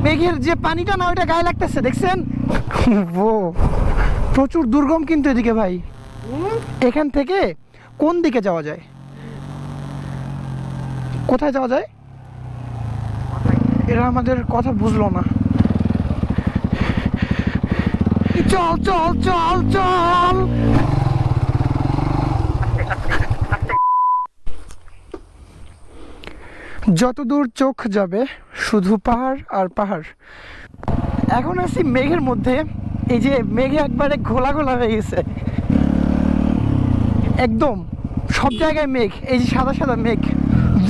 মেঘের যে পানিটা না ওইটা গায়ে লাগতেছে, দেখছেন? ও প্রচুর দুর্গম কিন্তু এদিকে ভাই। এখান থেকে কোন দিকে যাওয়া যায়? কোথায় যাওয়া যায়? এরা আমাদের কথা বুঝলো না। চল চল চল চল। যতদূর চোখ যাবে শুধু পাহাড় আর পাহাড়। এখন আছি মেঘের মধ্যে। এই যে মেঘে একবারে ঘোলা ঘোলা হয়ে গেছে, একদম সব জায়গায় মেঘ। এই যে সাদা সাদা মেঘ।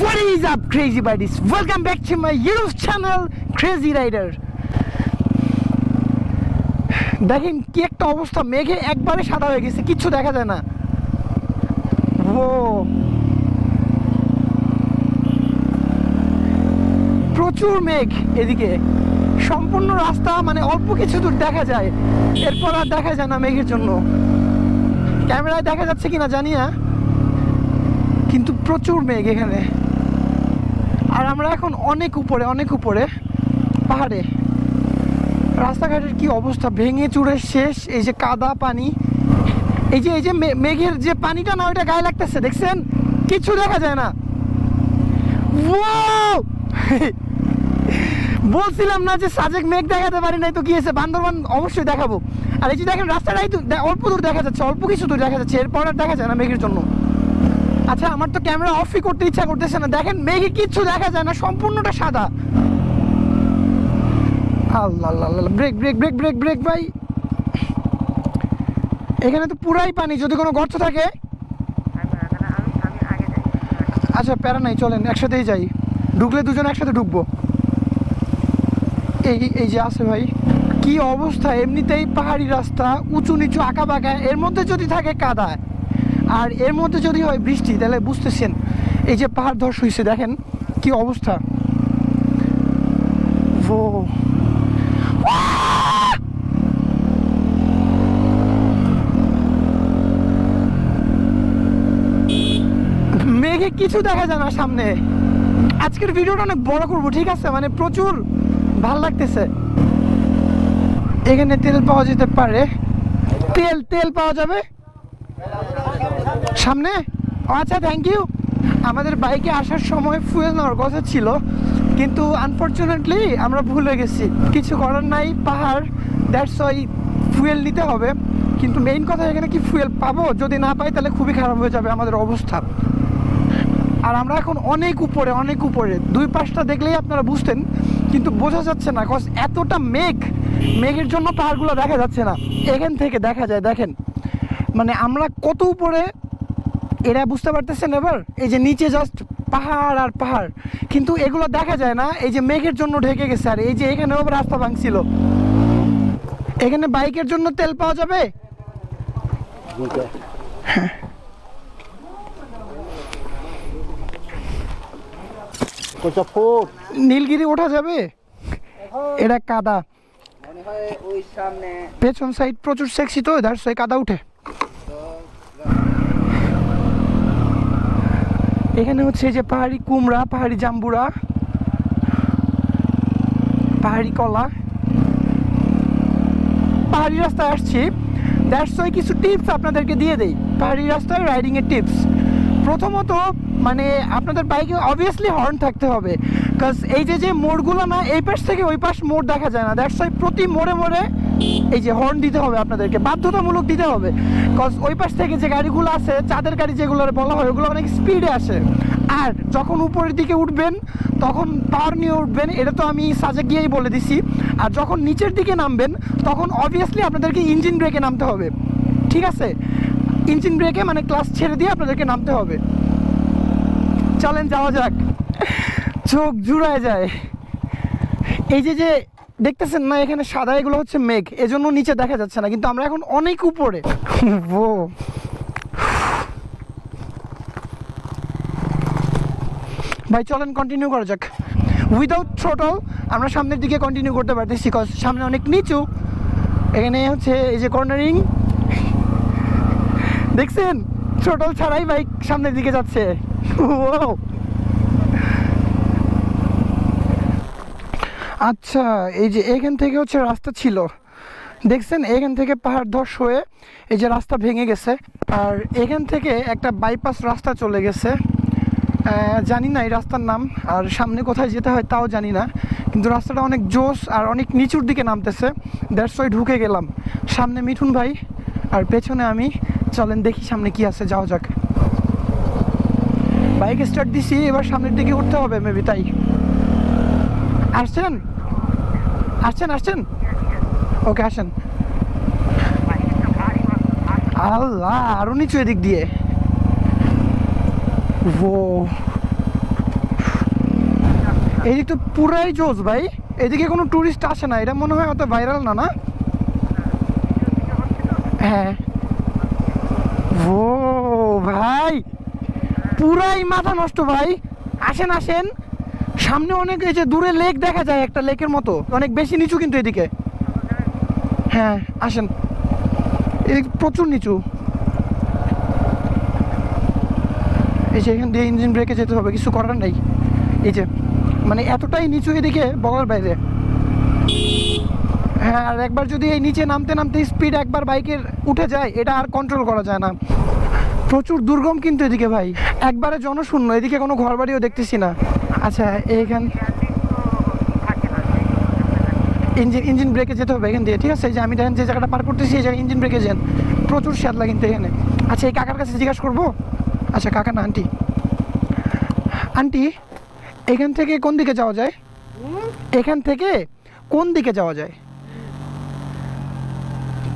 What is up crazy buddies? Welcome back to my YouTube channel Crazy Rider. দেখেন কি একটা অবস্থা, মেঘে একবারে সাদা হয়ে গেছে, কিচ্ছু দেখা যায় না। ও প্রচুর মেঘ এদিকে, সম্পূর্ণ রাস্তা মানে অল্প কিছু দূর দেখা যায়, এরপর আর দেখা যায় না মেঘের জন্য। ক্যামেরায় দেখা যাচ্ছে কিনা জানি না, কিন্তু প্রচুর মেঘ এখানে। আর আমরা এখন অনেক উপরে পাহাড়ে। রাস্তাঘাটের কি অবস্থা, ভেঙে চুরে শেষ। এই যে কাদা পানি, এই যে মেঘের যে পানিটা না ওইটা গায়ে লাগতেছে, দেখছেন? কিছু দেখা যায় না। বলছিলাম না যে সাজেক মেঘ দেখাতে পারি নাই, তো কি হয়েছে, বান্দরবান অবশ্যই দেখাবো। আর এই যে দেখেন রাস্তাটাই তো অল্প দূর দেখা যাচ্ছে, অল্প কিছু দূর দেখা যাচ্ছে, এরপর আর দেখা যায় না মেঘের জন্য। আচ্ছা আমার তো ক্যামেরা অফই করতে ইচ্ছা করতেছে না। দেখেন মেঘে কিচ্ছু দেখা যায় না, সম্পূর্ণটা সাদা। আল্লাহ আল্লাহ, brake brake brake brake brake ভাই। এখানে তো পুরাই পানি, যদি কোনো গর্ত থাকে। আচ্ছা প্যারা নাই, চলেন একসাথেই যাই। ঢুকলে দুজন একসাথে ঢুকবো। এই যে আছে ভাই, কি অবস্থা। এমনিতেই পাহাড়ি রাস্তা, উঁচু নিচু আঁকা বাঁকা, এর মধ্যে যদি থাকে কাদা, আর এর মধ্যে যদি হয় বৃষ্টি, তাহলে বুঝতেছেন এই যে পাহাড় ধস হয়েছে, দেখেন কি অবস্থা। ও মেঘে কিছু দেখা যায় না সামনে। আজকের ভিডিওটা অনেক বড় করবো, ঠিক আছে? মানে প্রচুর ভাল লাগতেছে। এখানে তেল পাওয়া যেতে পারে, তেল পাওয়া যাবে সামনে। আচ্ছা থ্যাংক ইউ। আমাদের বাইকে আসার সময় ফুয়েল নেওয়ার কথা ছিল, কিন্তু আনফর্চুনেটলি আমরা ভুলে গেছি। কিছু করার নাই, পাহাড়, দ্যাটস ওয়াই ফুয়েল নিতে হবে। কিন্তু মেইন কথা এখানে কি ফুয়েল পাবো? যদি না পাই তাহলে খুবই খারাপ হয়ে যাবে আমাদের অবস্থা। আর আমরা এখন অনেক উপরে, দুই পাশটা দেখলেই আপনারা বুঝতেন, কিন্তু বোঝা যাচ্ছে না, কজ এতটা মেঘের জন্য পাহাড়গুলো দেখা যাচ্ছে না। এখান থেকে দেখা যায়, দেখেন মানে আমরা কত উপরে, এরা বুঝতে পারতেছেন এবার? এই যে নিচে জাস্ট পাহাড় আর পাহাড়, কিন্তু এগুলো দেখা যায় না, এই যে মেঘের জন্য ঢেকে গেছে। আর এই যে এখানেও রাস্তা ভাঙছিল। এখানে বাইকের জন্য তেল পাওয়া যাবে? হ্যাঁ নীলগিরি ওঠা যাবে? এটা কাদা, পেছন সাইড প্রচুর সেক্সি, তো দ্যাটস ওয়াই কাদা উঠে। এখানে হচ্ছে যে পাহাড়ি কুমড়া, পাহাড়ি জাম্বুরা, পাহাড়ি কলা। পাহাড়ি রাস্তায় আসছি, দ্যাটস ওয়াই কিছু টিপস আপনাদেরকে দিয়ে দেই, পাহাড়ি রাস্তায় রাইডিংয়ের টিপস। প্রথমত মানে আপনাদের বাইকে অবভিয়াসলি হর্ন থাকতে হবে, কাজ এই যে মোড়গুলো না, এই পাশ থেকে ওই পাশ মোড় দেখা যায় না, দ্যাটস ওয়াই প্রতি মোড়ে এই যে হর্ন দিতে হবে আপনাদেরকে, বাধ্যতামূলক দিতে হবে। কজ ওই পাশ থেকে যে গাড়িগুলো আছে, চাঁদের গাড়ি যেগুলো বলা হয়, ওগুলো অনেক স্পিডে আসে। আর যখন উপরের দিকে উঠবেন তখন পাওয়ার নিয়ে উঠবেন, এটা তো আমি সাজে গিয়েই বলে দিছি। আর যখন নিচের দিকে নামবেন তখন অবভিয়াসলি আপনাদেরকে ইঞ্জিন ব্রেকে নামতে হবে, ঠিক আছে? ইঞ্জিন ব্রেকে মানে ক্লাস ছেড়ে দিয়ে আপনাদেরকে নামতে হবে। চলেন যাওয়া যাক। চোখ জুড়ায় যায়। এই যে দেখতেছেন না এখানে সাদা, এগুলো হচ্ছে মেঘ, এজন্য নিচে দেখা যাচ্ছে না, কিন্তু আমরা এখন অনেক উপরে। ও ভাই চলেন কন্টিনিউ করা যাক। উইদাউট থ্রোটল আমরা সামনের দিকে কন্টিনিউ করতে পারতেছি, কজ সামনে অনেক নিচু। এখানে হচ্ছে এই যে কর্নারিং, দেখছেন? থ্রোটল ছাড়াই বাইক সামনের দিকে যাচ্ছে। ও আচ্ছা, এই যে এখান থেকে হচ্ছে রাস্তা ছিল, দেখছেন, এখান থেকে পাহাড় ধস হয়ে এই যে রাস্তা ভেঙে গেছে, আর এখান থেকে একটা বাইপাস রাস্তা চলে গেছে। জানি না এই রাস্তার নাম, আর সামনে কোথায় যেতে হয় তাও জানি না, কিন্তু রাস্তাটা অনেক জোস আর অনেক নিচুর দিকে নামতেছে। দ্যাটস ওয়াই ঢুকে গেলাম। সামনে মিঠুন ভাই আর পেছনে আমি। চলেন দেখি সামনে কি আছে, যাওয়া যাক। বাইক স্টার্ট দিছি, এবার সামনের দিকে উঠতে হবে মেবি, তাই। আসছেন আসছেন আসছেন ওকে, আসেন। আল্লাহ, আরো নিচু এদিক দিয়ে। ও, এদিক তো পুরাই জোস ভাই। এদিকে কোনো টুরিস্ট আসে না, এটা মনে হয় অত ভাইরাল না, না? হ্যাঁ। ও ভাই, পুরাই মাথা নষ্ট ভাই। আসেন আসেন, সামনে অনেক, এই যে দূরে লেক দেখা যায়, একটা লেকের মতো, অনেক বেশি নিচু কিন্তু এদিকে। হ্যাঁ আসেন, এদিকে প্রচুর নিচু। এই যে এখান দিয়ে ইঞ্জিন ব্রেকে যেতে হবে, কিছু করার নাই। এই যে মানে এতটাই নিচু এদিকে বলার বাইরে। হ্যাঁ, আর একবার যদি এই নিচে নামতে নামতে স্পিড একবার বাইকের উঠে যায়, এটা আর কন্ট্রোল করা যায় না। প্রচুর দুর্গম কিন্তু এদিকে ভাই, একবারে জনশূন্য, এদিকে কোনো ঘর বাড়িও দেখতেছি না। আচ্ছা, এইখান ইঞ্জিন ব্রেকে যেতে হবে এখান দিয়ে, ঠিক আছে? এই যে আমি দেখেন যে জায়গাটা পার করতেছি, এই জায়গায় ইঞ্জিন ব্রেকে যান, প্রচুর শ্যাদলা কিন্তু এখানে। আচ্ছা, এই কাকার কাছে জিজ্ঞাসা করবো। আচ্ছা, কাকা না আন্টি। আন্টি, এখান থেকে কোন দিকে যাওয়া যায়? এখান থেকে কোন দিকে যাওয়া যায়?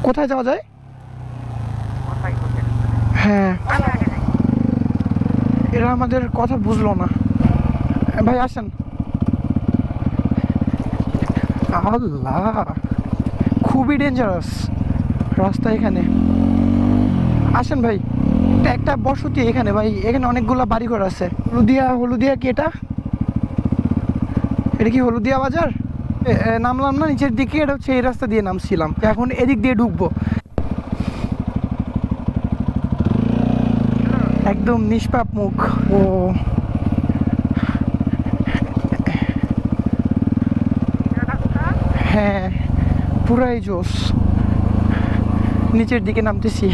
কোথায় যাওয়া যায়? হ্যাঁ, এরা আমাদের কথা বুঝলো না ভাই, আসেন। আল্লাহ, খুবই ডেঞ্জারাস রাস্তা এখানে। আসেন ভাই, একটা বসতি এখানে ভাই, এখানে অনেকগুলো বাড়িঘর আছে। হলুদিয়া কি এটা? এটা কি হলুদিয়া বাজার? নামলাম না নিচের দিকে, এটা হচ্ছে এই রাস্তা দিয়ে নামছিলাম, এখন এদিক দিয়ে ঢুকবো। একদম নিষ্পাপ মুখ। ও হ্যাঁ, পুরাই জোস। নিচের দিকে নামতেছি।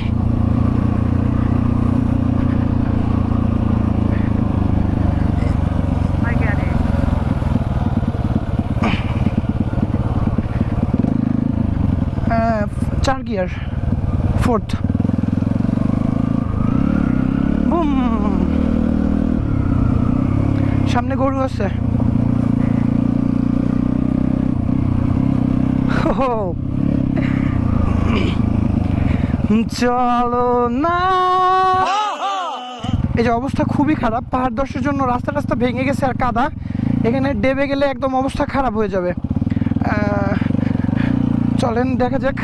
চার গিয়ার, ফোর্থ। বুম, সামনে গরু আছে। চলো না। এই যে অবস্থা খুবই খারাপ, পাহাড় ধসের জন্য রাস্তা ভেঙে গেছে আর কাদা, এখানে ডেবে গেলে একদম অবস্থা খারাপ হয়ে যাবে। চলেন দেখা যাক।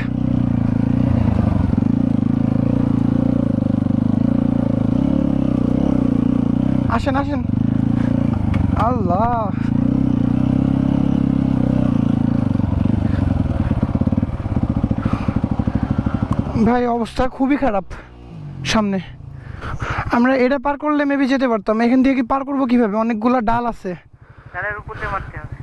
আসেন আসেন। আল্লাহ, ভাই অবস্থা খুবই খারাপ সামনে। আমরা এটা পার করলে মেবি যেতে পারতাম, এখান থেকে কি পার করবো কিভাবে? অনেকগুলা ডাল আছে। ডালের উপর দিয়ে মারতে হবে।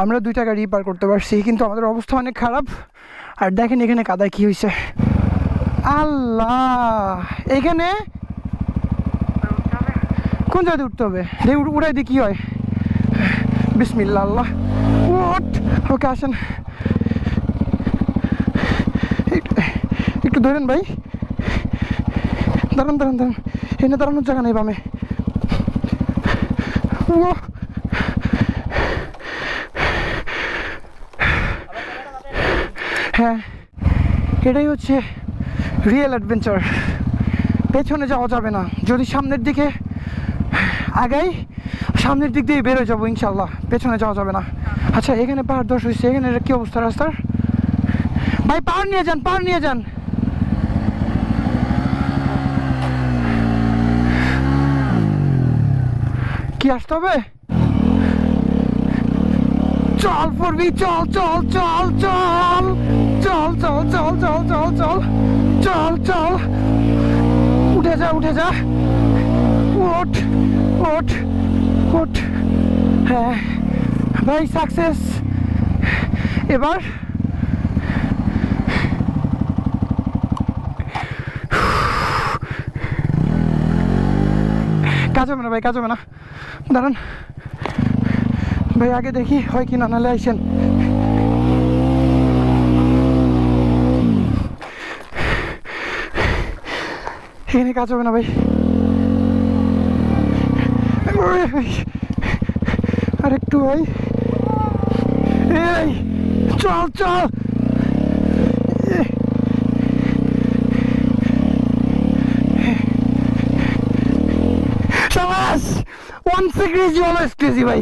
আমরা দুইটা গাড়ি পার করতে পারছি, কিন্তু আমাদের অবস্থা অনেক খারাপ। আর দেখেন এখানে কাদায় কি হয়েছে। আল্লাহ, এখানে কোন জায়গায় উঠতে হবে? উড়াই দিয়ে কি হয়? বিসমিল্লাহ, আল্লাহ। ওকে, আসেন, একটু ধরেন ভাই। দাঁড়ান দাঁড়ান দাঁড়ান, এনে দাঁড়ানোর জায়গা নেই বামে। ও হ্যাঁ, এটাই হচ্ছে রিয়েল অ্যাডভেঞ্চার। পেছনে যাওয়া যাবে না, যদি সামনের দিকে আগাই সামনের দিক দিয়ে বেরোয় যাবো ইনশাল্লাহ, পেছনে যাওয়া যাবে না। আচ্ছা, এখানে পাহাড় ধস হয়েছে, এখানে কি অবস্থা রাস্তার? ভাই পাহাড় নিয়ে যান, পাহাড় নিয়ে যান। আসতে হবে? চল পড়বি, চল চল চল চল চল চল চল চল চল চল চল চল, উঠে যা উঠে যা, ওঠ ওঠ ওঠ। হ্যাঁ ভাই, সাকসেস। এবার কাজ হবে না ভাই, কাজ হবে না, দাঁড়ান ভাই, আগে দেখি হয় কি না, নাহলে আইসেন। এখানে কাজ হবে না ভাই, আর একটু ভাই, এই চল চল, সাবাস, once crazy always crazy ভাই,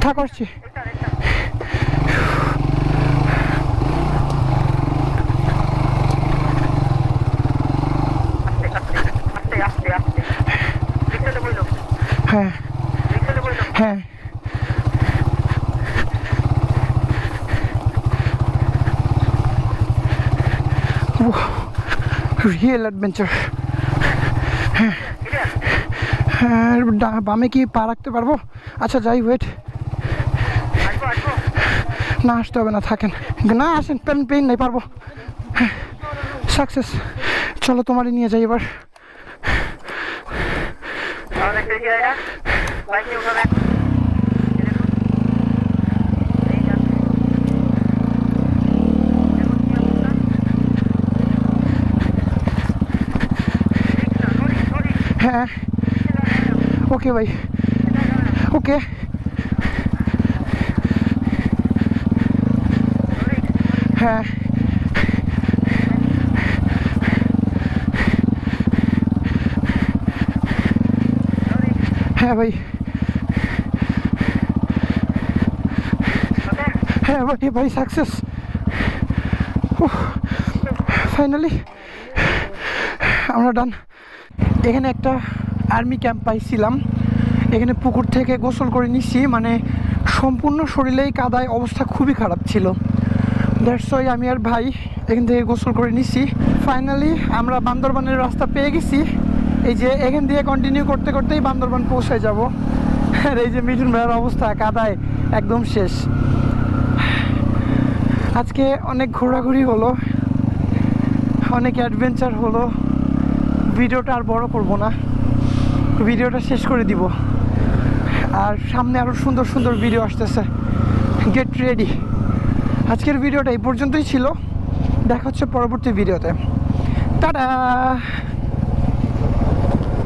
থাক করছি। হ্যাঁ হ্যাঁ, রিয়েল অ্যাডভেঞ্চার। হ্যাঁ হ্যাঁ, বামে কি পা রাখতে পারবো? আচ্ছা যাই, ওয়েট, না আসতে হবে না, থাকেন, না আসেন, পেন নাই, পারবো। হ্যাঁ সাকসেস, চলো তোমারই নিয়ে যাই এবার। হ্যাঁ ওকে ভাই, ওকে। হ্যাঁ হ্যাঁ ভাই, হ্যাঁ ভাই ভাই, সাকসেস, ফাইনালি আমরা ডান। এখানে একটা আর্মি ক্যাম্প পাইছিলাম, এখানে পুকুর থেকে গোসল করে নিচ্ছি, মানে সম্পূর্ণ শরীরেই কাদায়, অবস্থা খুবই খারাপ ছিল। দ্যাটস ওয়াই আমি আর ভাই এখান থেকে গোসল করে নিচ্ছি। ফাইনালি আমরা বান্দরবানের রাস্তা পেয়ে গেছি, এই যে এখান দিয়ে কন্টিনিউ করতে করতেই বান্দরবান পৌঁছে যাব। আর এই যে মিঠুন ভাইয়ের অবস্থা কাদায় একদম শেষ। আজকে অনেক ঘোরাঘুরি হলো, অনেক অ্যাডভেঞ্চার হলো। ভিডিওটা আর বড় করব না, ভিডিওটা শেষ করে দিব। আর সামনে আরও সুন্দর সুন্দর ভিডিও আসতেছে, গেট রেডি। আজকের ভিডিওটা এই পর্যন্তই ছিল, দেখা হচ্ছে পরবর্তী ভিডিওতে, টাটা।